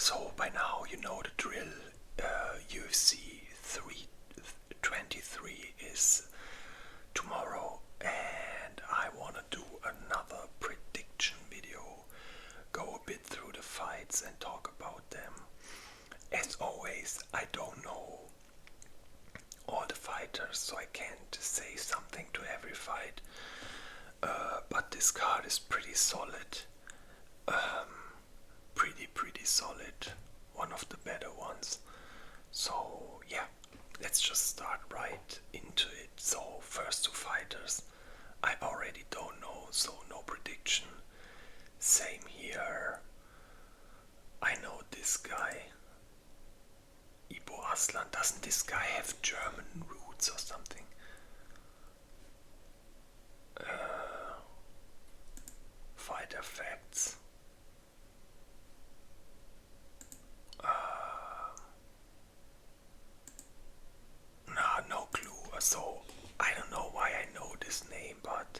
So by now you know the drill. UFC 323 is tomorrow, and I wanna do another prediction video. Go a bit through the fights and talk about them. As always, I don't know all the fighters, so I can't say something to every fight. But this card is pretty solid. Pretty solid. One of the better ones. So yeah, let's just start right into it. So first two fighters, I already don't know, so no prediction. Same here. I know this guy. Ibo Aslan. Doesn't this guy have German roots or something? Fighter facts. No clue. So I don't know why I know this name, but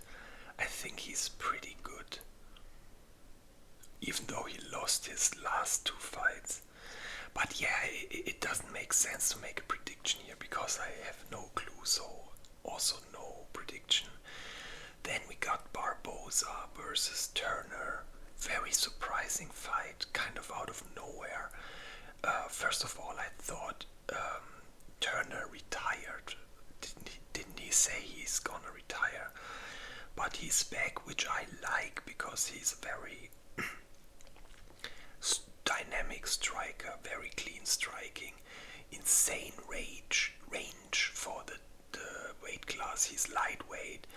I think he's pretty good. Even though he lost his last two fights. But yeah, it doesn't make sense to make a prediction here because I have no clue, so also no prediction. Then we got Barboza versus Turner. Very surprising fight, kind of out of nowhere. First of all, I thought Turner retired. Didn't he say he's gonna retire? But he's back, which I like because he's a very dynamic striker, very clean striking, insane range for the weight class. He's lightweight,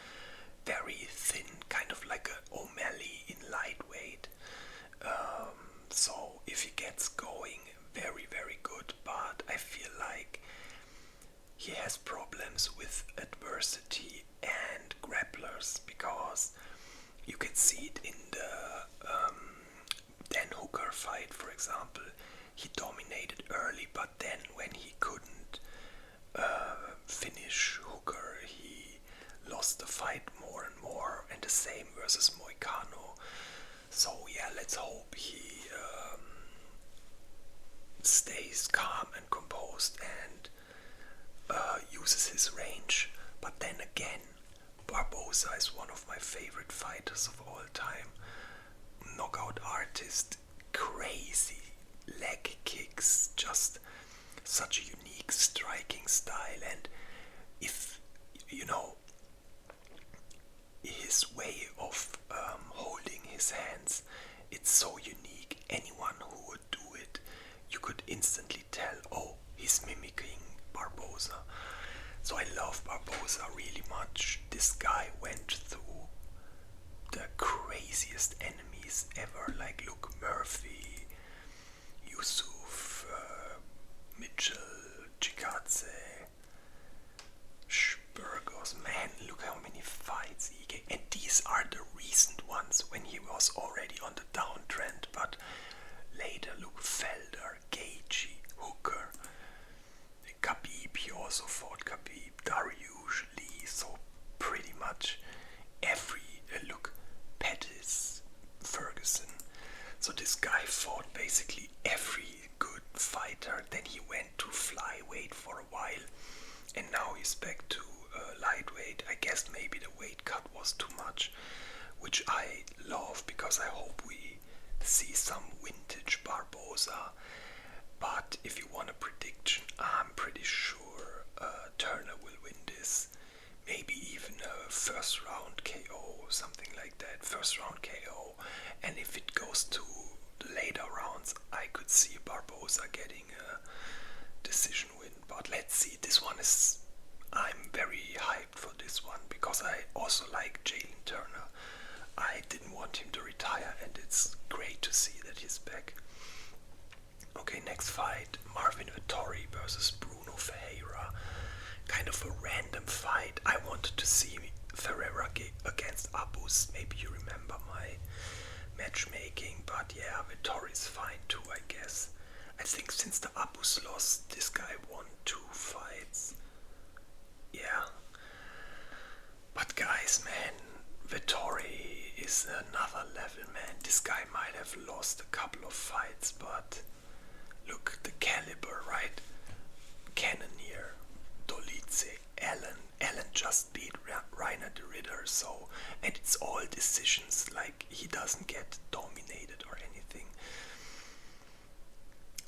very thin, kind of like a O'Malley in lightweight. So if he gets going, very good, but I feel like he has problems with adversity and grapplers because you can see it in the Dan Hooker fight, for example. He dominated early, but then when he couldn't finish Hooker, he lost the fight more and more, and the same versus Moicano. So yeah, let's hope he stays calm and composed and uses his range. But then again, Barboza is one of my favorite fighters of all time. Knockout artist, crazy leg kicks, just such a unique striking style. And if you know his way of holding his hands, it's so unique. Anyone who would do it, you could instantly tell, oh, he's mimicking Barboza. So I love Barboza really much. This guy went through the craziest enemies ever, like Luke Murphy, Yusuf, Mitchell, Chikadze, Burgos. Man, look how many fights he gave. And these are the recent ones when he was already on the downtrend, but later look, Felder, Gaethje, Hooker, Khabib, he also fought Khabib, Dariush, Lee, so pretty much every, look, Pettis, Ferguson. So this guy fought basically every good fighter. Then he went to flyweight for a while, and now he's back to lightweight. I guess maybe the weight cut was too much, which I love because I hope we see some vintage Barboza. But if you want a prediction, I'm pretty sure Turner will win this. Maybe even a first round KO, something like that. First round KO. And if it goes to the later rounds, I could see Barboza getting a decision win. But let's see. This one is, I'm very hyped for this one because I also like Jalen Turner. I didn't want him to retire, and it's great to see that he's back. Okay, next fight, Marvin Vettori versus Bruno Ferreira. Kind of a random fight. I wanted to see Ferreira against Abus. Maybe you remember my matchmaking, but yeah, Vettori's fine too, I guess. I think since the Abus loss, this guy won 2 fights. Yeah. But guys, man, Vettori is another level, man. This guy might have lost a couple of fights, but look, the caliber, right? Cannonier, Dolice, Allen just beat Rainer de Ritter, so, and it's all decisions, like he doesn't get dominated or anything.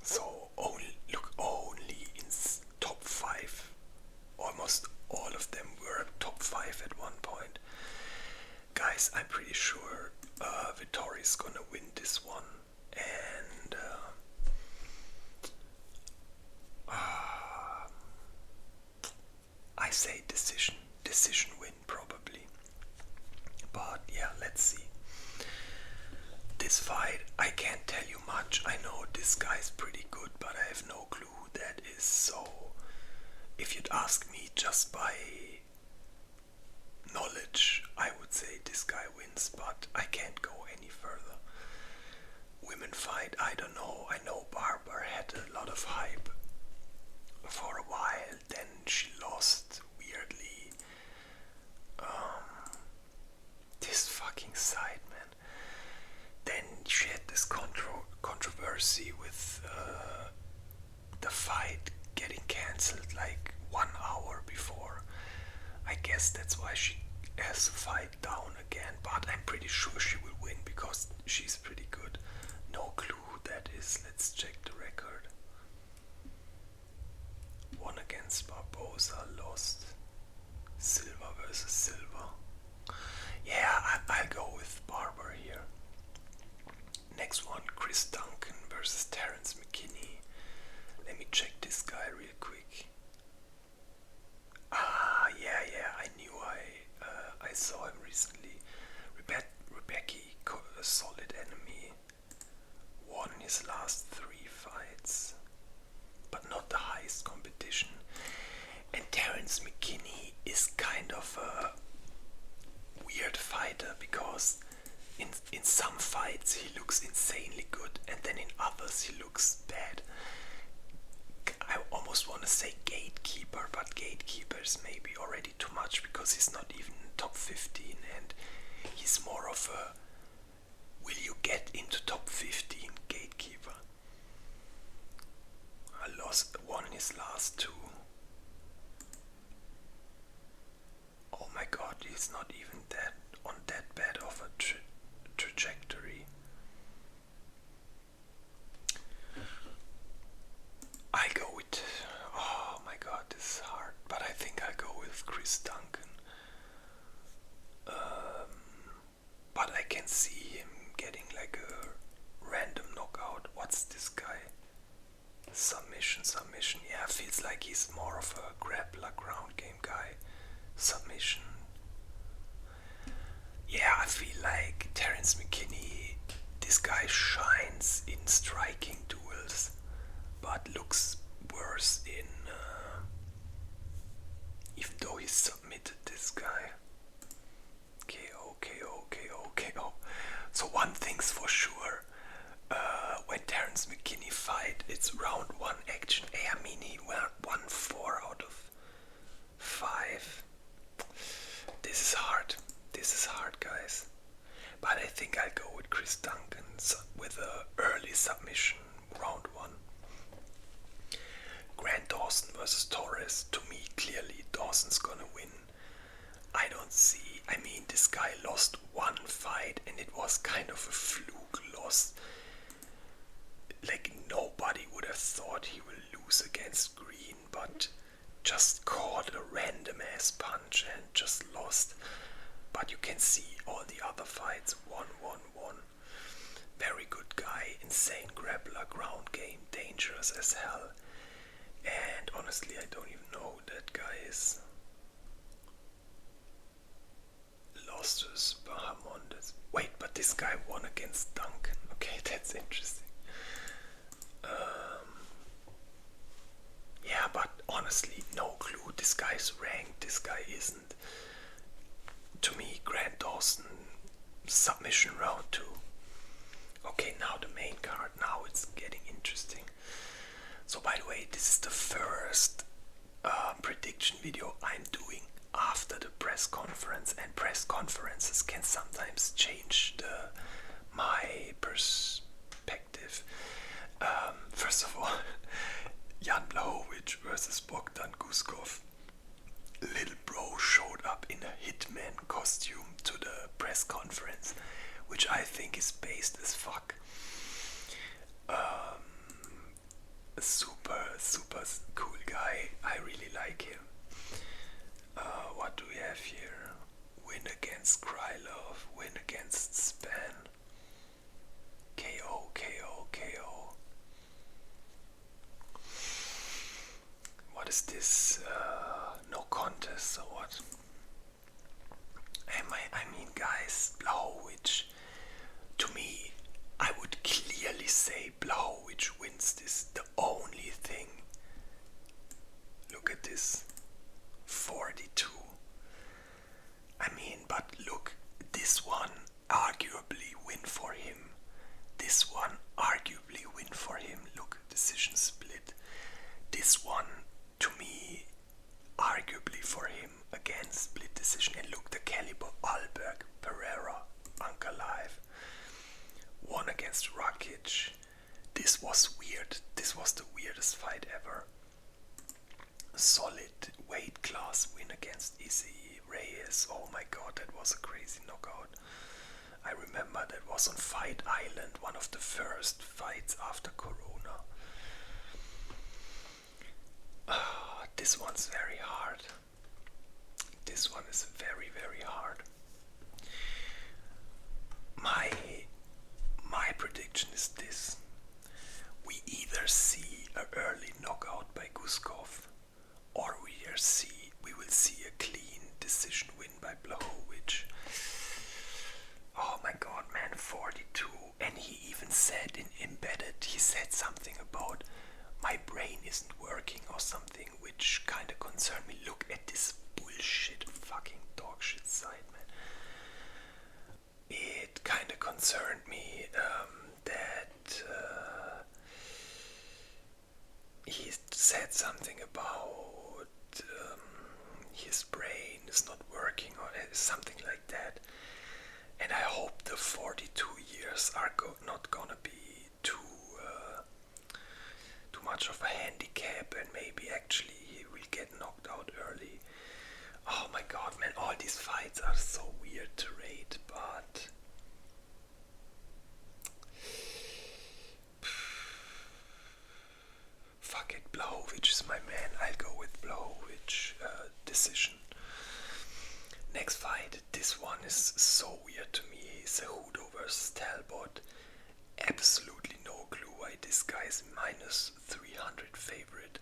So only in top 5, almost all of them were top 5 at one point. Guys, I'm pretty sure Vittori's gonna win this one, and I say decision win probably. But yeah, let's see. This fight, I can't tell you much. I know this guy's pretty good, but I have no clue who that is. So if you'd ask me just by knowledge, I would say this guy wins, but I can't go any further. Women fight, I don't know. I know Barbara had a lot of hype for a while, then she lost weirdly. This fucking side, man. Then she had this controversy with the fight getting cancelled like 1 hour before. I guess that's why she has to fight down again, but I'm pretty sure she will win because she's pretty good. No clue who that is. Let's check the record. Won against Barbosa, lost. Silva versus Silva. Yeah, I'll go with Barber here. Next one, Chris Duncan versus Terence McKinney. Let me check this guy real quick. Yeah, I knew I saw him recently. Rebecca, a solid enemy, won his last 3 fights, but not the highest competition. And Terence McKinney is kind of a weird fighter because in some fights he looks insanely good and then in others he looks bad. I almost want to say gatekeeper, but gatekeeper is maybe already too much because he's not even top 15 and he's more of a will you get into top 15 gatekeeper. Won his last 2. Oh my god, he's not even on that bad of a trajectory. I go with, oh my god, this is hard, but I think I'll go with Chris Duncan. But I can see him getting like a random knockout. What's this guy? Submission, yeah, feels like he's more of a grappler ground game guy. Submission. Yeah, I feel like Terence McKinney, this guy shines in striking duels, but looks worse in, even though he submitted this guy. KO. So one thing's for sure, when Terence McKinney fight, it's round 1 action. I mean, he won 4 out of 5. This is hard, guys. But I think I'll go with Chris Duncan with a early submission, round 1. Grant Dawson versus Torres. To me, clearly Dawson's gonna win. I mean, this guy lost 1 fight and it was kind of a fluke loss. Like, nobody would have thought he will lose against Green, but just caught a random ass punch and just lost. But you can see all the other fights, 1. Very good guy, insane grappler, ground game, dangerous as hell. And honestly, I don't even know who that guy is. Lost to Bahamondes. Wait, but this guy won against Duncan. Okay, that's interesting. Yeah, but honestly, no clue. This guy's ranked, this guy isn't. To me, Grant Dawson, submission round 2. Okay, now the main card. Now it's getting interesting. So by the way, this is the first prediction video I'm doing after the press conference, and press conferences can sometimes change my perspective. First of all, love. Win against Span. KO, KO, KO. What is this? No contest or what? I mean, guys, Blachowicz, to me, I would clearly say Blachowicz wins this. The only thing, look at this, 42. I mean, but look, this one arguably win for him. This one arguably win for him. Look, decision split. This one, to me, arguably for him, again split decision. And look, the caliber: Alberg, Pereira, Ankalaev, one against Rakic. This was weird. This was the weirdest fight ever. Solid weight class win against Izzy Reyes. Oh my god, that was a crazy knockout. I remember that was on Fight Island, one of the first fights after Corona. This one's very hard. This one is very, very hard. My prediction is this. We either see an early knockout by Guskov, or we will see a clean decision win by Blachowicz. Oh my god, man, 42. And he even said in Embedded, he said something about my brain isn't working or something, which kind of concerned me. Look at this bullshit fucking dog shit side, man. It kind of concerned me that he said something about his brain is not working or something like that. And I hope the 42 years are not gonna be too much of a handicap, and maybe actually he will get knocked out early. Oh my god, man, all these fights are so weird to rate, but fuck it, Blachowicz is my man. I'll go with Blachowicz decision. Next fight, this one is so weird to me. Cejudo versus Talbot. Absolutely no clue why this guy is minus 300 favorite.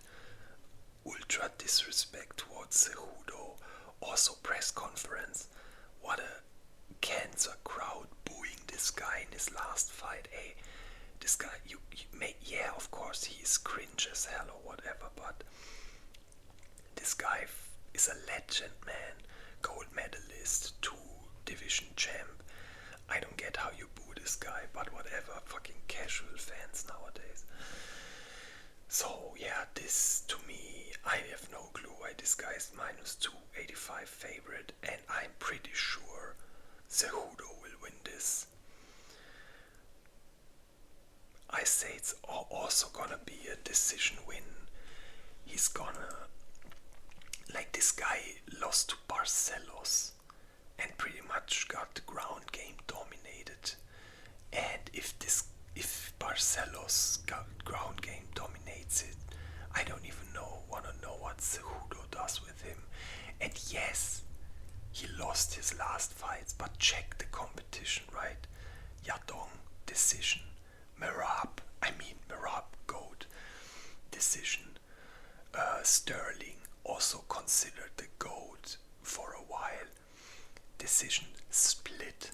Ultra disrespect towards Cejudo. Also press conference. What a cancer crowd booing this guy in his last fight. Hey, this guy, you may, yeah, of course he's cringe as hell or whatever, but this guy is a legend, man. Gold medalist, 2 division champ. I don't get how you boo this guy, but whatever, fucking casual fans nowadays. So yeah, this to me, I have no clue why this guy is minus 285 favorite, and I'm pretty sure Cejudo will win this. I say it's also gonna be a decision win. He's gonna, like, this guy lost to Barcelos and pretty much got the ground game dominated. And if Barcelos got ground game dominates it, I don't even wanna know what Cejudo does with him. And yes, he lost his last fights, but check the competition, right? Yadong, decision. Merab GOAT, decision. Sterling, also considered the GOAT for a while, decision split.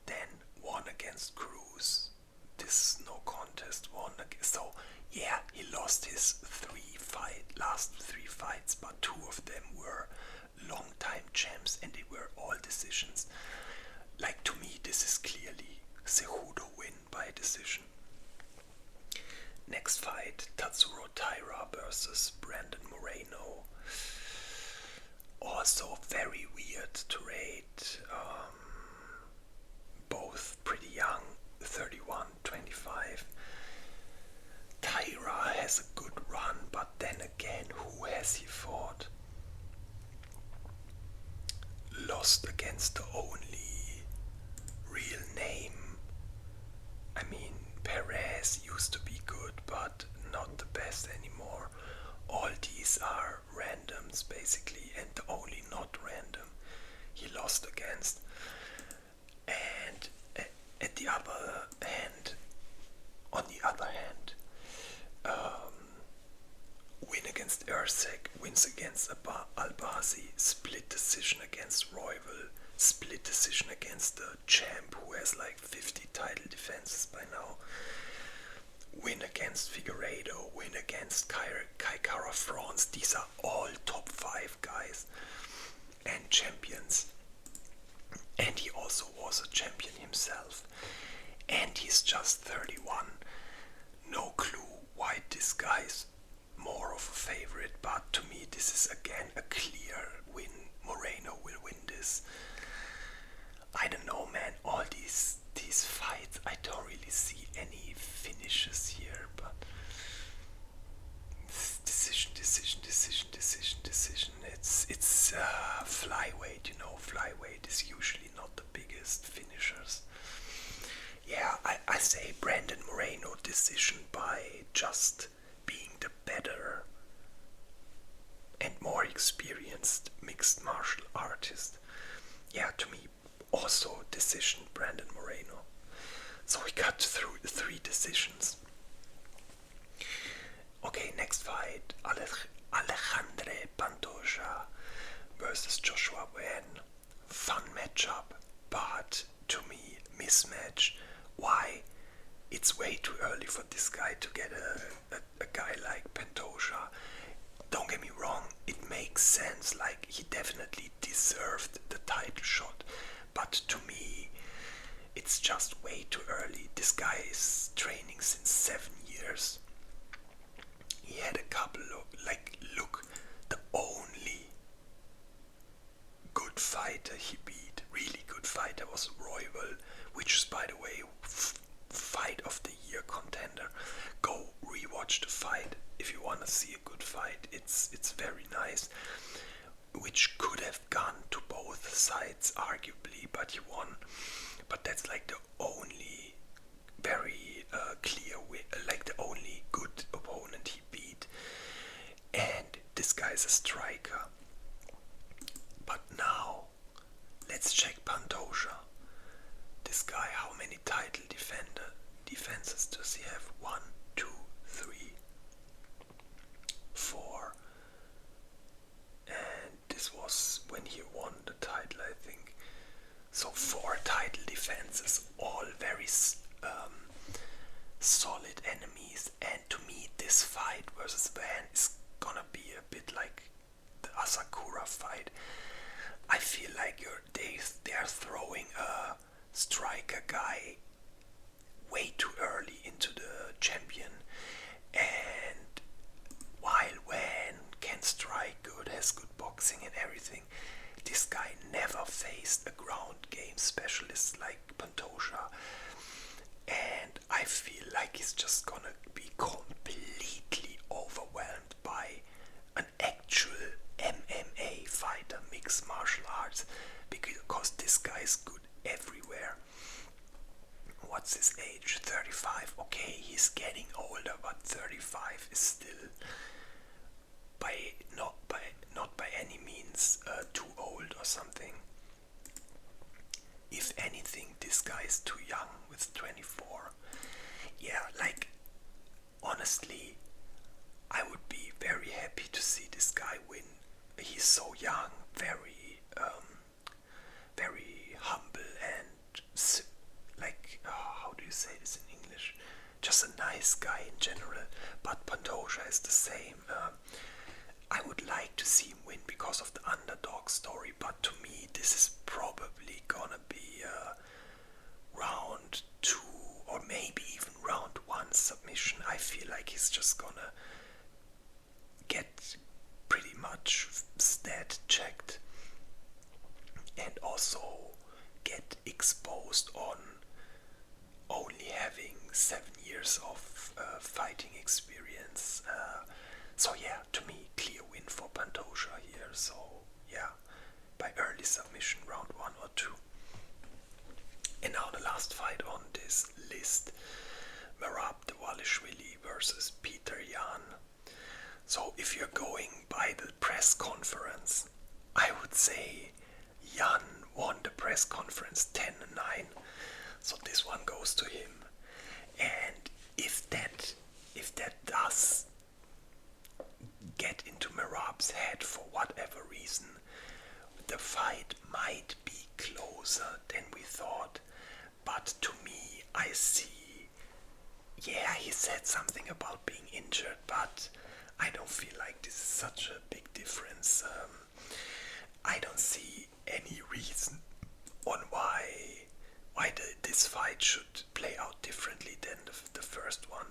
Then one against Cruz, this no contest, one against, so yeah, he lost his last three fights, but 2 of them were long time champs and they were all decisions. Like, to me, this is clearly Cejudo win by decision. Next fight, Tatsuro Taira versus Brandon Moreno. Also very weird to rate. Both pretty young, 31, 25. Taira has a good run, but then again, who has he fought? Lost against the only real name. I mean, Perez used to be good, but not the best anymore. All these are randoms basically, and the only not random. He he lost against. And at the other hand, on the other hand, win against Erceg, wins against Albazi, split decision against Royval, split decision against the champ who has like 50 title defenses by now, win against Figueiredo, win against Kai Kara France. These are all top 5 guys and champions. And he also was a champion himself. And he's just 31. No clue why this guy's more of a favorite, but to me this is again a clear win. Moreno will win this. I don't know, man, all these fights, I don't really see any finishes here, but decision. It's flyweight, flyweight is usually not the biggest finishers. Yeah, I say Brandon Moreno decision by just being the better and more experienced mixed martial artist. Yeah, to me, also decision Brandon Moreno. So we got through 3 decisions. Okay, next fight, Alejandre Pantoja versus Joshua Wen. Fun matchup, but to me, mismatch. Why? It's way too early for this guy to get a guy like Pantoja. Don't get me wrong, it makes sense, like he definitely deserved the title shot, but to me, it's just way too early. This guy is training since 7 years. He had a couple of, look, the only good fighter he beat, really good fighter, was Royval, which is, by the way, fight of the year contender. Go rewatch the fight if you want to see a good fight. It's very nice, which could have gone to both sides arguably, but he won. But that's like the only very clear way, like the only good opponent he beat. And this guy's a striker. But now let's check Pantoja. This guy, how many title defenses does he have? 1, 2, 3, 4. And this was when he won the title, I think. So 4 title defenses, all very solid enemies. And to me, this fight versus Van is gonna be a bit like the Asakura fight. I feel like they're throwing a striker guy way too early into the champion, and while Wan can strike good, has good boxing and everything, this guy never faced a ground game specialist like Pantoja, and I feel like he's just gonna be completely overwhelmed by an actual MMA fighter, mixed martial arts, because this guy is good everywhere. What's his age? 35. Okay, he's getting older, but 35 is still not by any means too old or something. If anything, this guy is too young with 24. Yeah, like honestly, I would be very happy to see this guy win. He's so young, very humble and how do you say this in English? Just a nice guy in general. But Pantoja is the same. I would like to see him win because of the underdog story, but to me this is probably gonna be round 2 or maybe even round 1 submission. I feel like he's just gonna get pretty much stat checked and also get exposed on only having 7 years of fighting experience. So yeah, to me, clear win for Pantoja here. So yeah, by early submission, round 1 or 2. And now the last fight on this list, Merab Dvalishvili versus Peter Yan. So if you're going by the press conference, I would say Yan won the press conference 10-9. So this one goes to him. And if that does get into Merab's head for whatever reason, the fight might be closer than we thought. But to me, I see, yeah, he said something about being injured, but I don't feel like this is such a big difference. I don't see any reason on why this fight should play out differently than the first one.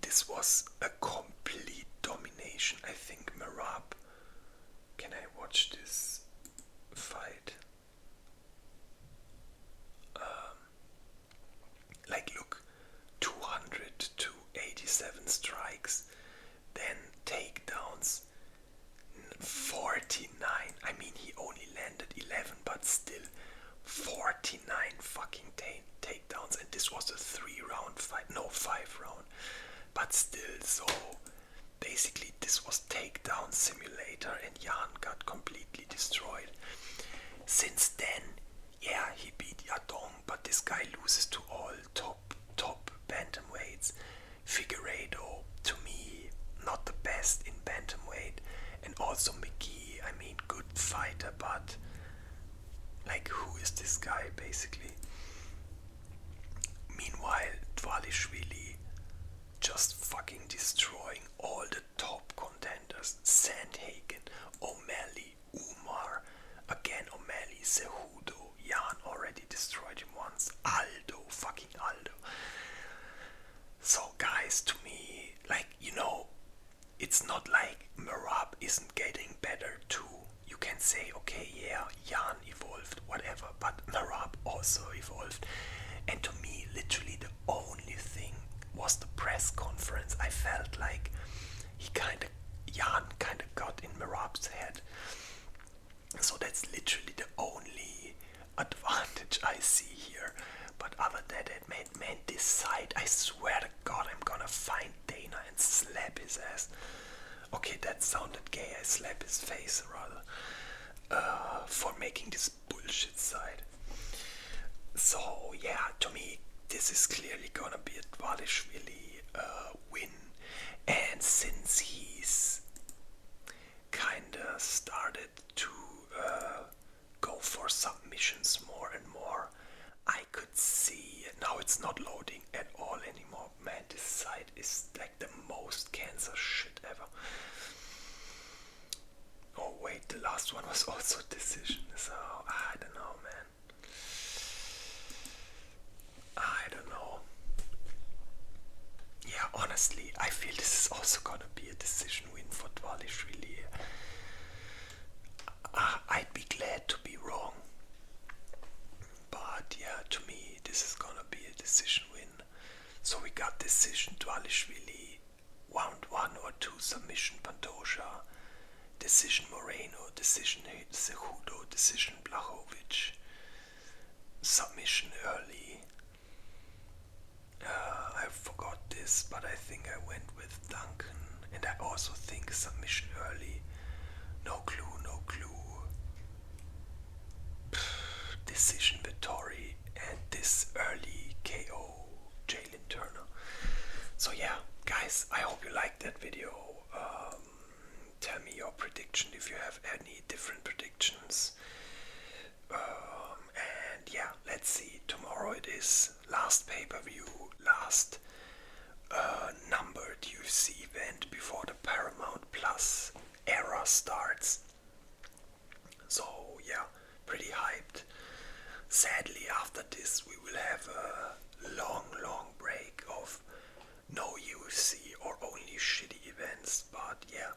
This was a complete domination. I think Merab. Can I watch this fight? Like, look, 200 to 87 strikes, then takedowns 49. I mean, he only landed 11, but still 49 fucking takedowns, and this was a 3-round fight, no 5-round, but still. So basically this was takedown simulator, and Jan got completely destroyed. Since then, yeah, he beat Yadong, but this guy loses to all top bantamweights. Figueiredo, to me, not the best in bantamweight, and also McGee, I mean, good fighter, but like, who is this guy basically? Meanwhile, Dvalishvili just fucking destroying all the top contenders. Sandhagen, O'Malley, Umar, again O'Malley, Cejudo, Jan already destroyed him once, Aldo, fucking Aldo. So guys, to me, like, you know, it's not like Merab isn't getting better too. You can say, okay, yeah, Jan evolved, whatever, but Merab also evolved. And to me, literally the only thing was the press conference. I felt like Jan kind of got in Merab's head. So that's literally the only advantage I see here. But other than that, man, this side, I swear to God, I'm gonna find Dana and slap his ass. Okay, that sounded gay. I slap his face rather, for making this bullshit side. So yeah, to me, this is clearly gonna be a Dvalishvili win. And since he's kinda started to go for submissions more and more, I could see, now it's not loading at all anymore. Man, this site is like the most cancer shit ever. Oh wait, the last one was also decision, so I don't know, man. I don't know. Yeah, honestly, I feel this is also gonna be a decision win for Dvalishvili. I'd be glad to be wrong. But yeah, to me, this is gonna be a decision win. So we got decision Dvalishvili, round 1 or 2 submission Pantoja, decision Moreno, decision Cejudo, decision Blachowicz, submission early. I forgot this, but I think I went with Duncan, and I also think submission early. No clue. Decision Vittori, and this early KO Jalen Turner. So yeah, guys, I hope you liked that video. Tell me your prediction if you have any different predictions. And yeah, let's see. Tomorrow it is last pay-per-view, last numbered UFC event before the Paramount Plus era starts. So yeah, pretty hyped. Sadly, after this we will have a long break of no UFC or only shitty events, but yeah,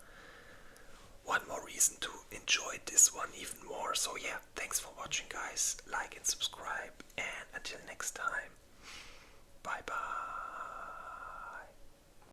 one more reason to enjoy this one even more. So yeah, thanks for watching, guys. Like and subscribe, and until next time, bye bye.